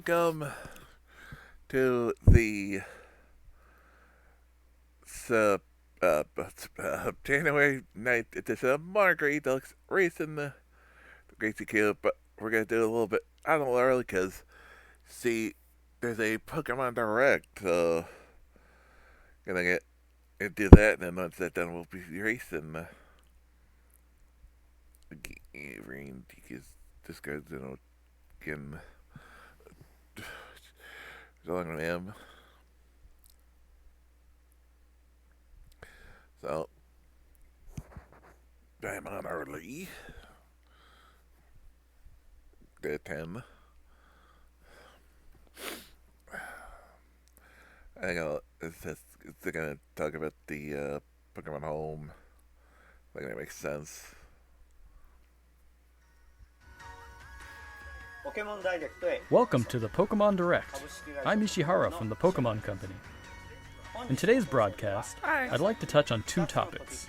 welcome to the January 9th edition of Mario Kart Deluxe Racing the TheGreatGQ, but we're going to do it a little bit out of early because, see, there's a Pokemon Direct, so gonna get and do that, and then once that's done, we'll be racing Racng, because this guy's, getting along with him. So, I'm on early. Day 10. I think it's going to talk about the Pokemon Home. I think that makes sense. Welcome to the Pokemon Direct. I'm Ishihara from the Pokemon Company. In today's broadcast, I'd like to touch on two topics.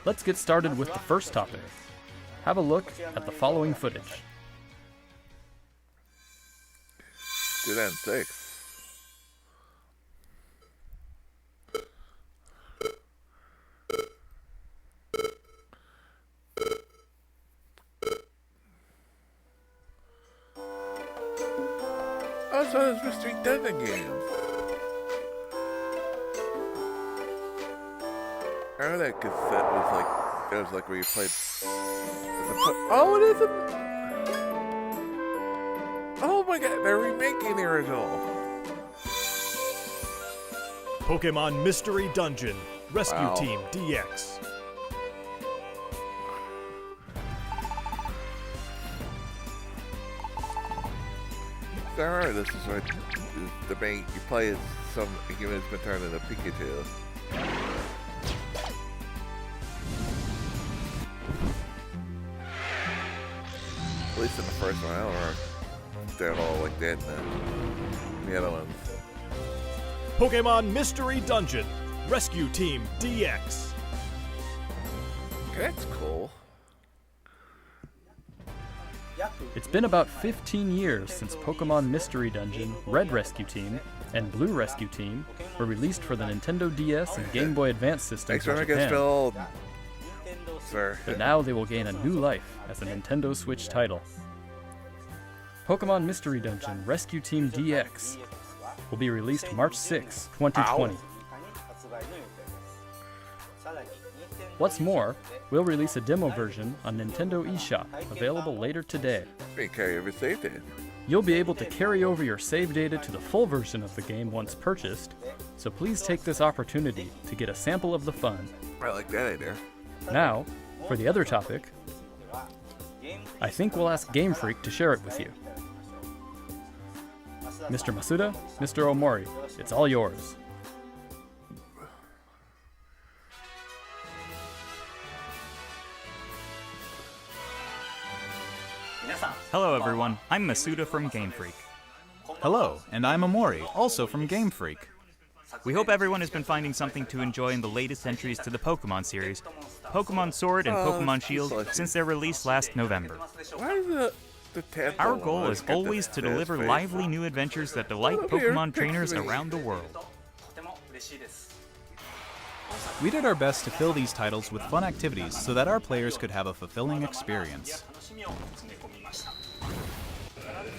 Let's get started with the first topic. Have a look at the following footage. 2006. Oh, so it's Mystery Dungeon games. I remember that cassette was like where you played. Oh, it isn't. Oh my god, they're remaking the original. Pokemon Mystery Dungeon Rescue Team DX. I remember this is what the main you play as some human has been turned into Pikachu. At least in the first one, I don't remember they're all like that in the other ones. Pokemon Mystery Dungeon Rescue Team DX. That's cool. It's been about 15 years since Pokemon Mystery Dungeon, Red Rescue Team, and Blue Rescue Team were released for the Nintendo DS and Game Boy Advance systems in Japan. But now they will gain a new life as a Nintendo Switch title. Pokemon Mystery Dungeon Rescue Team DX will be released March 6, 2020. What's more, we'll release a demo version on Nintendo eShop, available later today. You can carry over save data. You'll be able to carry over your save data to the full version of the game once purchased, so please take this opportunity to get a sample of the fun. I like that idea. Now, for the other topic, I think we'll ask Game Freak to share it with you. Mr. Masuda, Mr. Omori, it's all yours. Hello everyone, I'm Masuda from Game Freak. Hello, and I'm Omori, also from Game Freak. We hope everyone has been finding something to enjoy in the latest entries to the Pokemon series, Pokemon Sword and Pokemon Shield, since their release last November. Why is the tadpole? Our goal is always to deliver lively new adventures that delight Pokemon trainers around the world. We did our best to fill these titles with fun activities so that our players could have a fulfilling experience.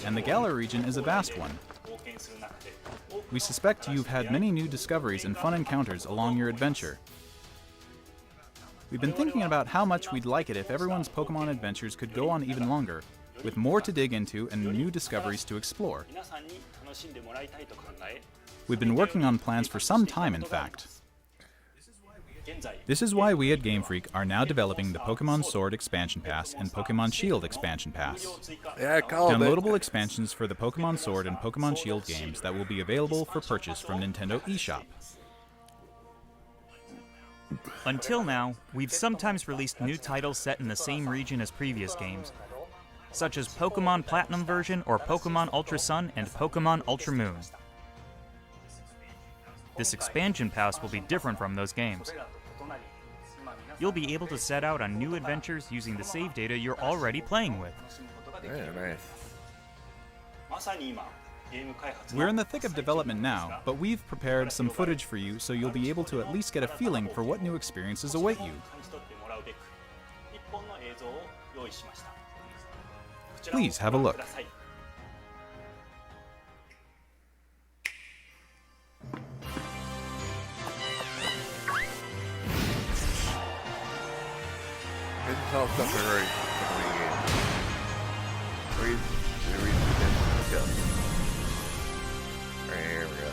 And the Galar region is a vast one. We suspect you've had many new discoveries and fun encounters along your adventure. We've been thinking about how much we'd like it if everyone's Pokemon adventures could go on even longer, with more to dig into and new discoveries to explore. We've been working on plans for some time, in fact. This is why we at Game Freak are now developing the Pokemon Sword Expansion Pass and Pokemon Shield Expansion Pass. Yeah, Downloadable expansions for the Pokemon Sword and Pokemon Shield games that will be available for purchase from Nintendo eShop. Until now, we've sometimes released new titles set in the same region as previous games, such as Pokemon Platinum version or Pokemon Ultra Sun and Pokemon Ultra Moon. This expansion pass will be different from those games. You'll be able to set out on new adventures using the save data you're already playing with. Yeah, nice. We're in the thick of development now, but we've prepared some footage for you so you'll be able to at least get a feeling for what new experiences await you. Please have a look. This is all stuff we're already go. There we go.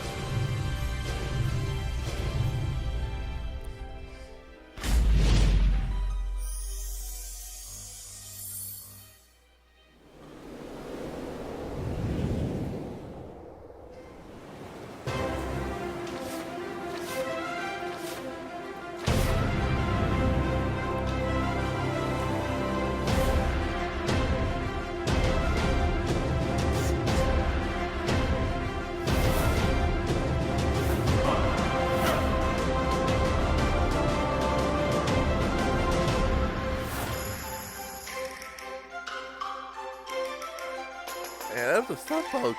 Yeah, that was a slowpoke.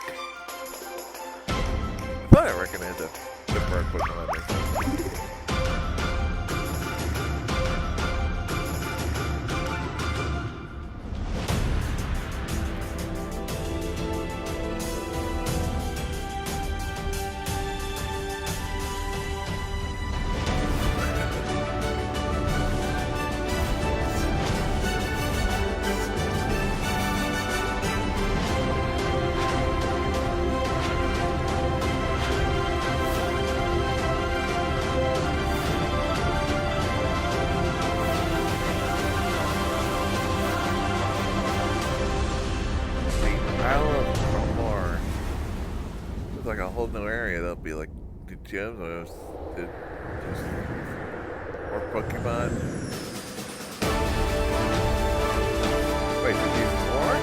I thought I recognized a different Pokemon. Like a whole new area. That'll be like the gyms or just more Pokemon. Wait, there's even more?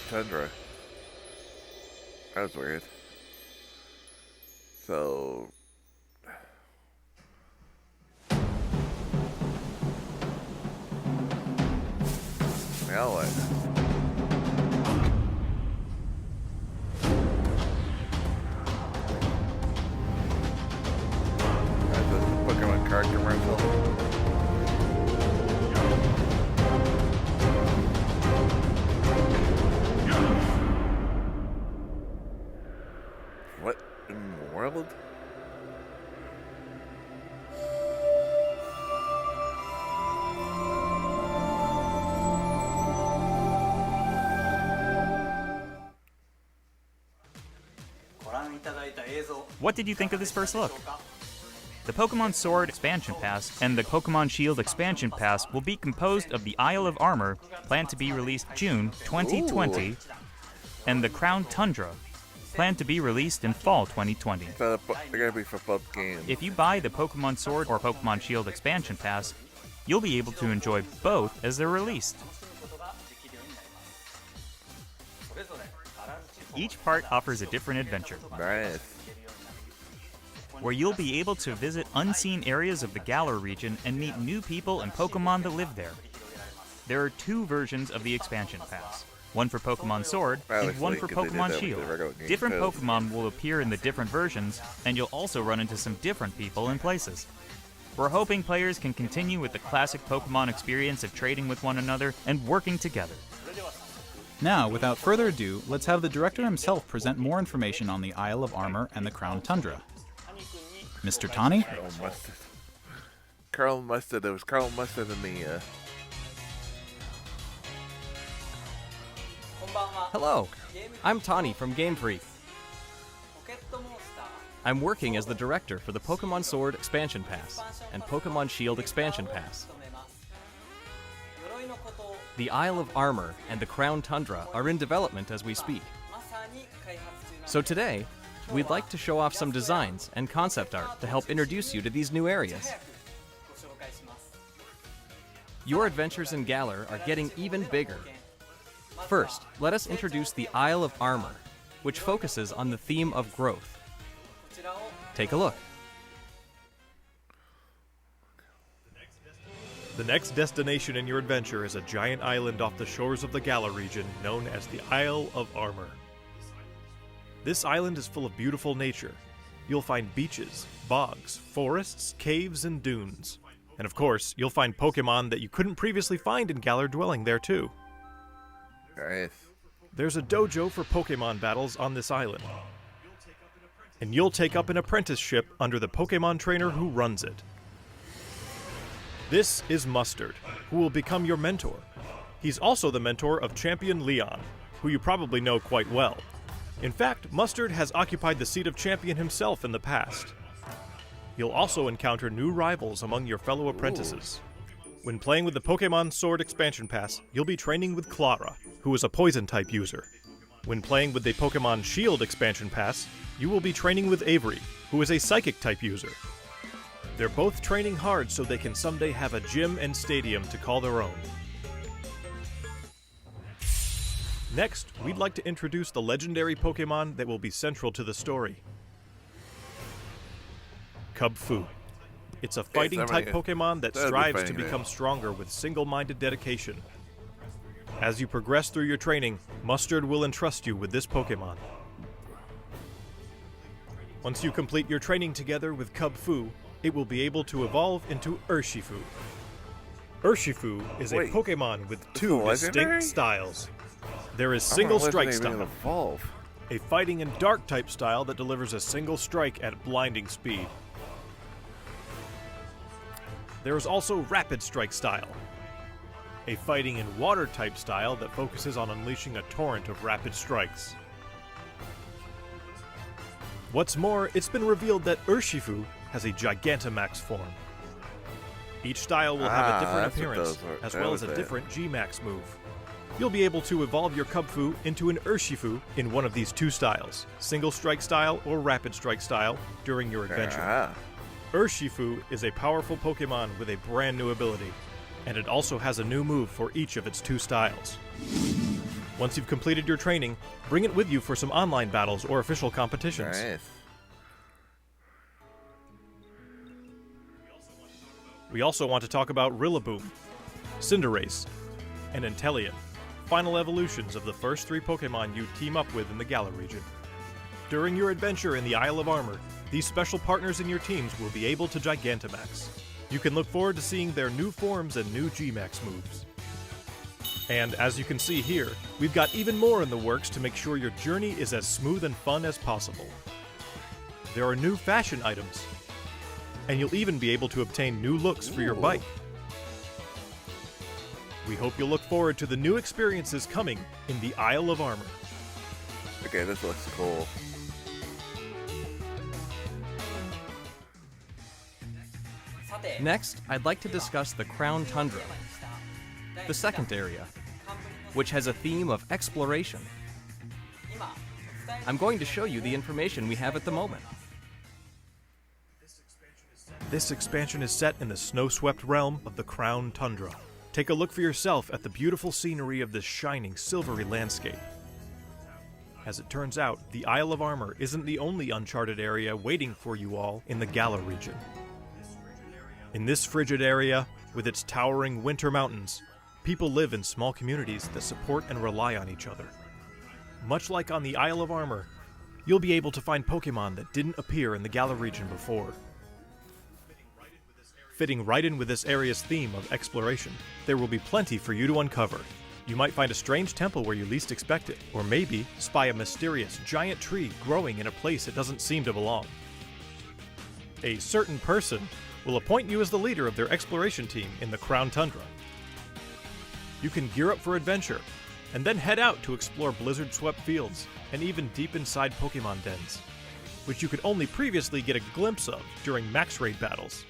Tundra. That was weird. So I Hell, that's a Pokemon card commercial. What in the world? What did you think of this first look? The Pokemon Sword Expansion Pass and the Pokemon Shield Expansion Pass will be composed of the Isle of Armor, planned to be released June 2020, and the Crown Tundra, planned to be released in fall 2020. So they're gonna be for both games. If you buy the Pokemon Sword or Pokemon Shield Expansion Pass, you'll be able to enjoy both as they're released. Each part offers a different adventure, Nice. where you'll be able to visit unseen areas of the Galar region and meet new people and Pokemon that live there. There are 2 versions of the expansion pass, one for Pokemon Sword and one for Pokemon Shield. Different Pokemon will appear in the different versions, and you'll also run into some different people and places. We're hoping players can continue with the classic Pokemon experience of trading with one another and working together. Now, without further ado, let's have the director himself present more information on the Isle of Armor and the Crown Tundra. Mr. Tani? Carl Mustard. Carl Mustard. There was Carl Mustard in the. Hello, I'm Tani from Game Freak. I'm working as the director for the Pokemon Sword Expansion Pass and Pokemon Shield Expansion Pass. The Isle of Armor and the Crown Tundra are in development as we speak. So today, we'd like to show off some designs and concept art to help introduce you to these new areas. Your adventures in Galar are getting even bigger. First, let us introduce the Isle of Armor, which focuses on the theme of growth. Take a look. The next destination in your adventure is a giant island off the shores of the Galar region known as the Isle of Armor. This island is full of beautiful nature. You'll find beaches, bogs, forests, caves, and dunes. And of course, you'll find Pokemon that you couldn't previously find in Galar dwelling there too. Nice. There's a dojo for Pokemon battles on this island. And you'll take up an apprenticeship under the Pokemon trainer who runs it. This is Mustard, who will become your mentor. He's also the mentor of Champion Leon, who you probably know quite well. In fact, Mustard has occupied the seat of champion himself in the past. You'll also encounter new rivals among your fellow apprentices. When playing with the Pokemon Sword Expansion Pass, you'll be training with Clara, who is a Poison-type user. When playing with the Pokemon Shield Expansion Pass, you will be training with Avery, who is a Psychic-type user. They're both training hard so they can someday have a gym and stadium to call their own. Next, we'd like to introduce the legendary Pokemon that will be central to the story. Cubfu. It's a fighting-type Pokemon that strives to become stronger with single-minded dedication. As you progress through your training, Mustard will entrust you with this Pokemon. Once you complete your training together with Cubfu, it will be able to evolve into Urshifu. Urshifu is a Pokemon with 2 distinct styles. There is Single Strike style, Evolve. a fighting and dark type style that delivers a single strike at blinding speed. There is also Rapid Strike style, a fighting and water type style that focuses on unleashing a torrent of rapid strikes. What's more, it's been revealed that Urshifu has a Gigantamax form. Each style will have a different appearance, as well as a different G-Max move. You'll be able to evolve your Cubfu into an Urshifu in one of these 2 styles, Single Strike style or Rapid Strike style, during your adventure. Urshifu is a powerful Pokemon with a brand new ability, and it also has a new move for each of its 2 styles. Once you've completed your training, bring it with you for some online battles or official competitions. Nice. We also want to talk about Rillaboom, Cinderace, and Inteleon. final evolutions of the first 3 Pokemon you team up with in the Galar region. During your adventure in the Isle of Armor, these special partners in your teams will be able to Gigantamax. You can look forward to seeing their new forms and new G-Max moves. And as you can see here, we've got even more in the works to make sure your journey is as smooth and fun as possible. There are new fashion items, and you'll even be able to obtain new looks for your bike. We hope you'll look forward to the new experiences coming in the Isle of Armor. Okay, this looks cool. Next, I'd like to discuss the Crown Tundra, the second area, which has a theme of exploration. I'm going to show you the information we have at the moment. This expansion is set in the snow-swept realm of the Crown Tundra. Take a look for yourself at the beautiful scenery of this shining, silvery landscape. As it turns out, the Isle of Armor isn't the only uncharted area waiting for you all in the Galar region. In this frigid area, with its towering winter mountains, people live in small communities that support and rely on each other. Much like on the Isle of Armor, you'll be able to find Pokemon that didn't appear in the Galar region before. Fitting right in with this area's theme of exploration, there will be plenty for you to uncover. You might find a strange temple where you least expect it, or maybe spy a mysterious giant tree growing in a place it doesn't seem to belong. A certain person will appoint you as the leader of their exploration team in the Crown Tundra. You can gear up for adventure, and then head out to explore blizzard-swept fields, and even deep inside Pokemon dens, which you could only previously get a glimpse of during max raid battles.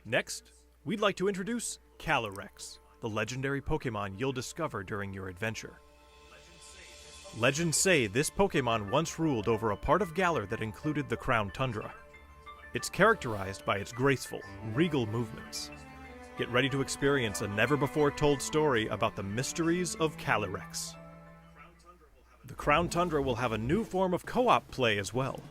Next, we'd like to introduce Calyrex, the legendary Pokemon you'll discover during your adventure. Legends say this Pokemon once ruled over a part of Galar that included the Crown Tundra. It's characterized by its graceful, regal movements. Get ready to experience a never-before-told story about the mysteries of Calyrex. The Crown Tundra will have a new form of co-op play as well.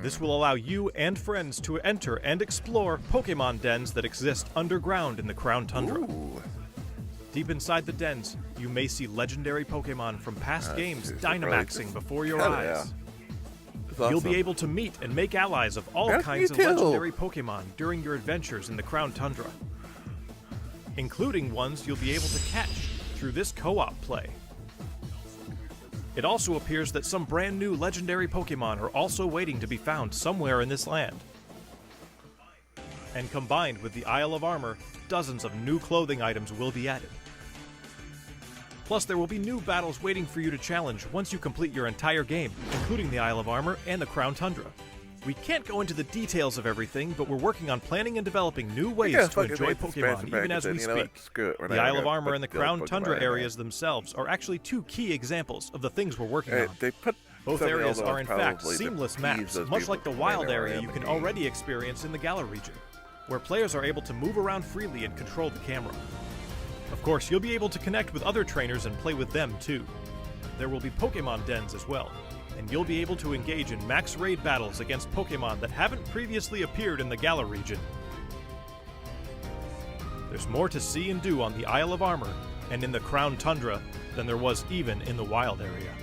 This will allow you and friends to enter and explore Pokemon dens that exist underground in the Crown Tundra. Ooh. Deep inside the dens, you may see legendary Pokemon from past games seriously, Dynamaxing before your Hell eyes. yeah. That's You'll be awesome. able to meet and make allies of all Yeah, kinds me of too. legendary Pokemon during your adventures in the Crown Tundra, including ones you'll be able to catch through this co-op play. It also appears that some brand new legendary Pokemon are also waiting to be found somewhere in this land. And combined with the Isle of Armor, dozens of new clothing items will be added. Plus, there will be new battles waiting for you to challenge once you complete your entire game, including the Isle of Armor and the Crown Tundra. We can't go into the details of everything, but we're working on planning and developing new ways Yeah, to fucking enjoy make the Pokemon expansion even as we package, you know speak. what? Screw it, we're The not Isle gonna of Armor put and the the Crown Pokemon Tundra in areas themselves are actually 2 key examples of the things we're working there. on. They put Both something areas else on are in fact probably to seamless ease maps, those much people like the from wild running area around you can the already experience in the Galar region, where players are able to move around freely and control the camera. Of course, you'll be able to connect with other trainers and play with them too. There will be Pokemon dens as well, and you'll be able to engage in max raid battles against Pokemon that haven't previously appeared in the Galar region. There's more to see and do on the Isle of Armor and in the Crown Tundra than there was even in the wild area.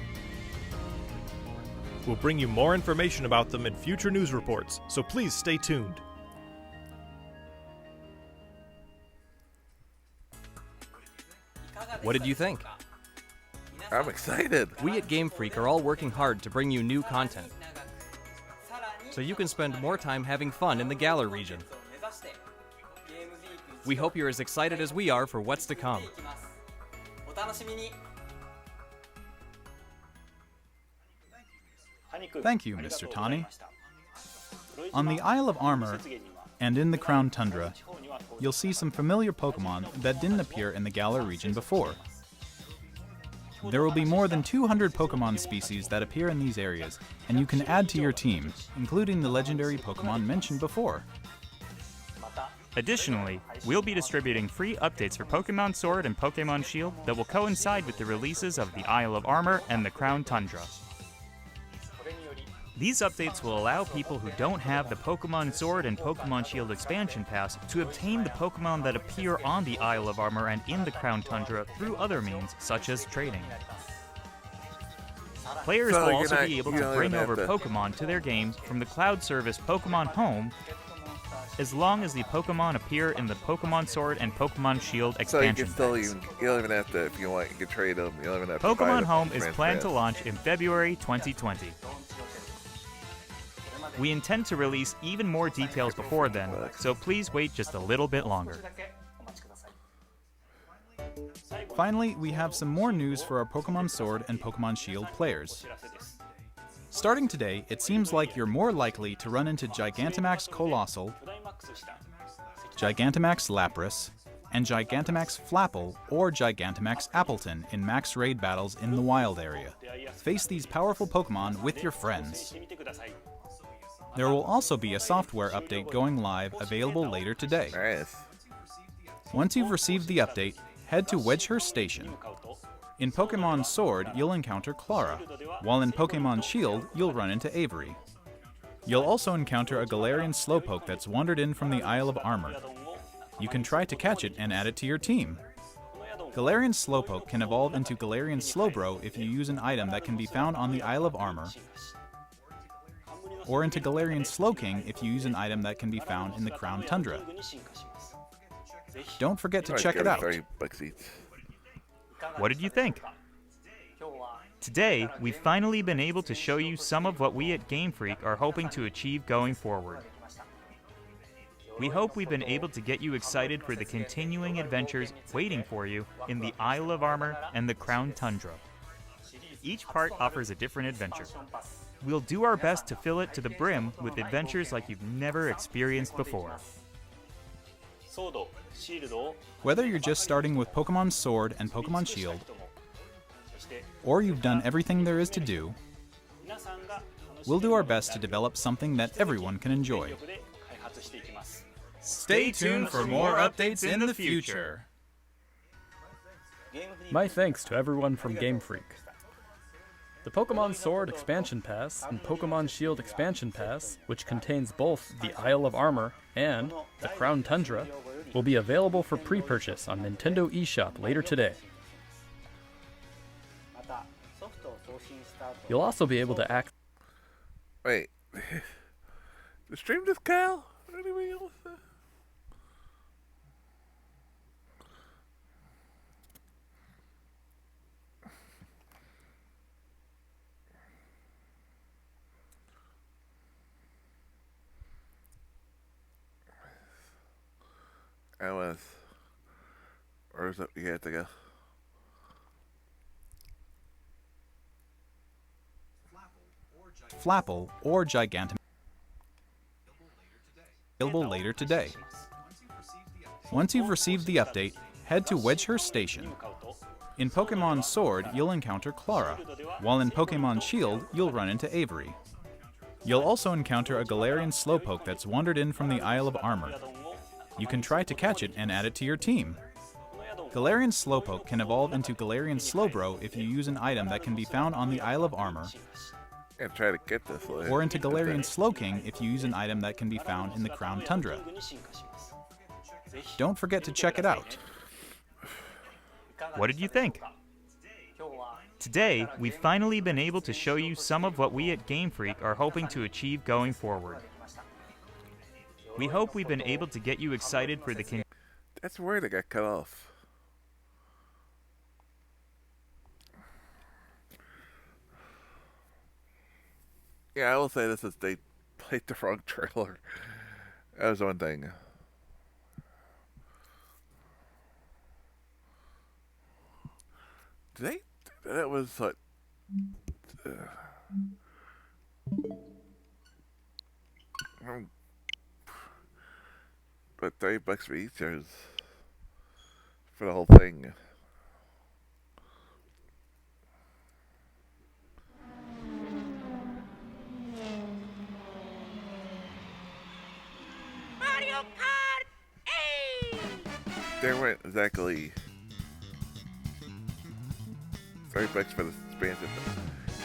We'll bring you more information about them in future news reports, so please stay tuned. What did you think? I'm excited. We at Game Freak are all working hard to bring you new content, so you can spend more time having fun in the Galar region. We hope you're as excited as we are for what's to come. Thank you, Mr. Tani. On the Isle of Armor and in the Crown Tundra, you'll see some familiar Pokemon that didn't appear in the Galar region before. There will be more than 200 Pokemon species that appear in these areas, and you can add to your team, including the legendary Pokemon mentioned before. Additionally, we'll be distributing free updates for Pokemon Sword and Pokemon Shield that will coincide with the releases of the Isle of Armor and the Crown Tundra. These updates will allow people who don't have the Pokemon Sword and Pokemon Shield expansion pass to obtain the Pokemon that appear on the Isle of Armor and in the Crown Tundra through other means, such as trading. Players So will you're also not- be able you to don't bring even have over to- Pokemon to their games from the cloud service Pokemon Home, as long as the Pokemon appear in the Pokemon Sword and Pokemon Shield So you expansion can still packs. you don't even have to, if you want, you can trade them. You don't even have to buy Pokemon the Home is Advance planned to Pass. launch in February 2020. We intend to release even more details before then, so please wait just a little bit longer. Finally, we have some more news for our Pokemon Sword and Pokemon Shield players. Starting today, it seems like you're more likely to run into Gigantamax Colossal, Gigantamax Lapras, and Gigantamax Flapple or Gigantamax Appleton in max raid battles in the wild area. Face these powerful Pokemon with your friends. There will also be a software update going live available later today. Nice. Once you've received the update, head to Wedgehurst Station. In Pokemon Sword, you'll encounter Clara, while in Pokemon Shield, you'll run into Avery. You'll also encounter a Galarian Slowpoke that's wandered in from the Isle of Armor. You can try to catch it and add it to your team. Galarian Slowpoke can evolve into Galarian Slowbro if you use an item that can be found on the Isle of Armor, or into Galarian Slowking if you use an item that can be found in the Crown Tundra. Don't forget to check it out. $30 each. What did you think? Today, we've finally been able to show you some of what we at Game Freak are hoping to achieve going forward. We hope we've been able to get you excited for the continuing adventures waiting for you in the Isle of Armor and the Crown Tundra. Each part offers a different adventure. We'll do our best to fill it to the brim with adventures like you've never experienced before. Whether you're just starting with Pokemon Sword and Pokemon Shield, or you've done everything there is to do, we'll do our best to develop something that everyone can enjoy. Stay tuned for more updates in the future. My thanks to everyone from Game Freak. The Pokemon Sword Expansion Pass and Pokemon Shield Expansion Pass, which contains both the Isle of Armor and the Crown Tundra, will be available for pre-purchase on Nintendo eShop later today. You'll also be able to access Wait. The stream just Kyle? Anybody else? Alice. Where's it? You have to go. Flapple or Gigantamax available later today. Once you've received the update, head to Wedgehurst Station. In Pokemon Sword, you'll encounter Clara, while in Pokemon Shield, you'll run into Avery. You'll also encounter a Galarian Slowpoke that's wandered in from the Isle of Armor. You can try to catch it and add it to your team. Galarian Slowpoke can evolve into Galarian Slowbro if you use an item that can be found on the Isle of Armor, And try to get this later. or into Galarian Slowking if you use an item that can be found in the Crown Tundra. Don't forget to check it out. What did you think? Today, we've finally been able to show you some of what we at Game Freak are hoping to achieve going forward. We hope we've been able to get you excited for the That's weird it got cut off. Yeah, I will say this is they played the wrong trailer. That was one thing. Did they? That was what? But $30 for each is for the whole thing. Mario Kart! Hey! They weren't exactly $30 for the expansion.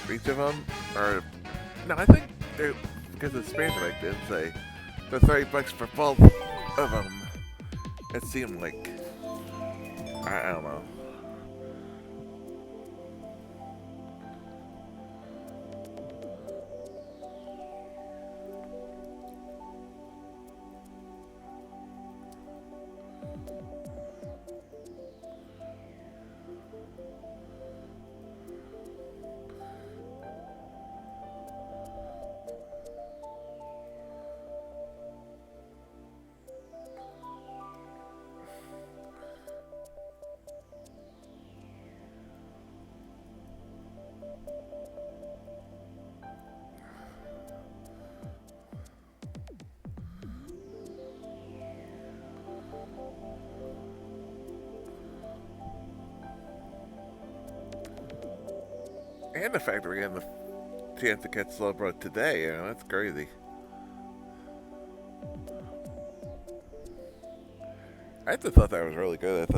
For each of them, or no, I think because the Spanish right didn't say the $30 for both of them. It seemed like I don't know. And the fact that we're getting the chance to catch Slowbro today, that's crazy. I just thought that was really good.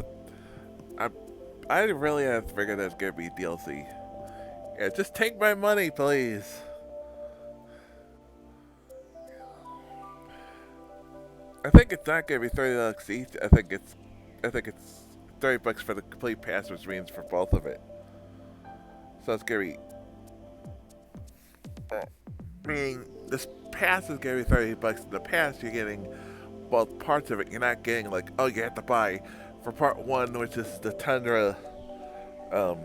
I really had figured that was gonna be DLC. Yeah, just take my money, please. I think it's not gonna be $30 each. I think it's $30 for the complete pass, which means for both of it. So it's gonna be, meaning this pass is gonna be $30. In the pass, you're getting both parts of it. You're not getting like, oh, you have to buy for part one, which is the Tundra, the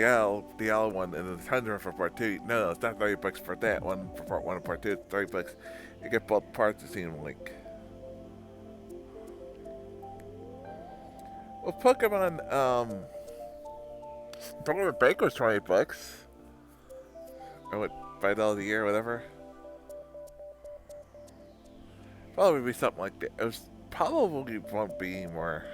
L one, and the Tundra for part two. No, it's not $30 for that one for part one and part two. It's $30. You get both parts. It seems like. Well, Pokemon, Pokemon Bank was $20. Or what, $5 a year, or whatever. Probably be something like that. It was probably won't be more.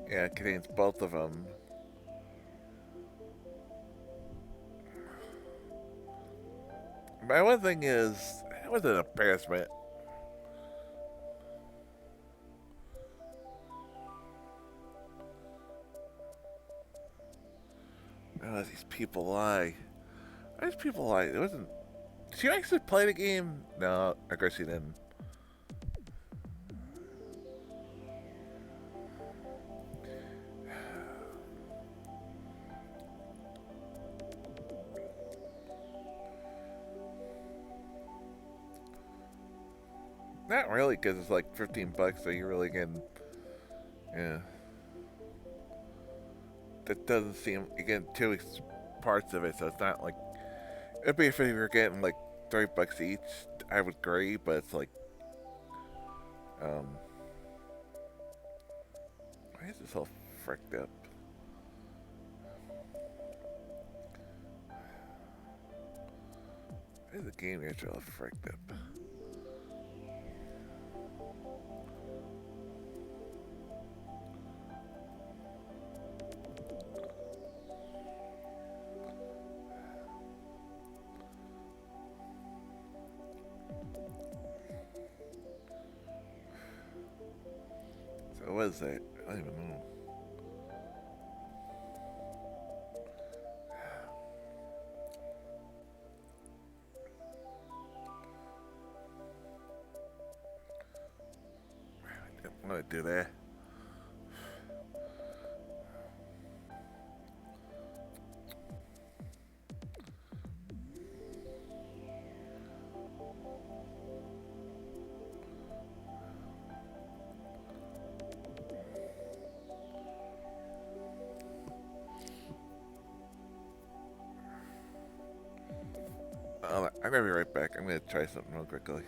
Yeah, it contains both of them. My one thing is, it was an embarrassment. Oh, these people lie. Why these people lie? It wasn't. Did you actually play the game? No, I guess you didn't. Not really, because it's like $15, so you're really getting, yeah. That doesn't seem, you get two parts of it, so it's not like, it'd be if you were getting like $30 each, I would agree, but it's like, why is this all fricked up? Why is the game here all fricked up? So what is that? I don't even know. I didn't want to do that. I'm gonna be right back. I'm gonna try something real quickly.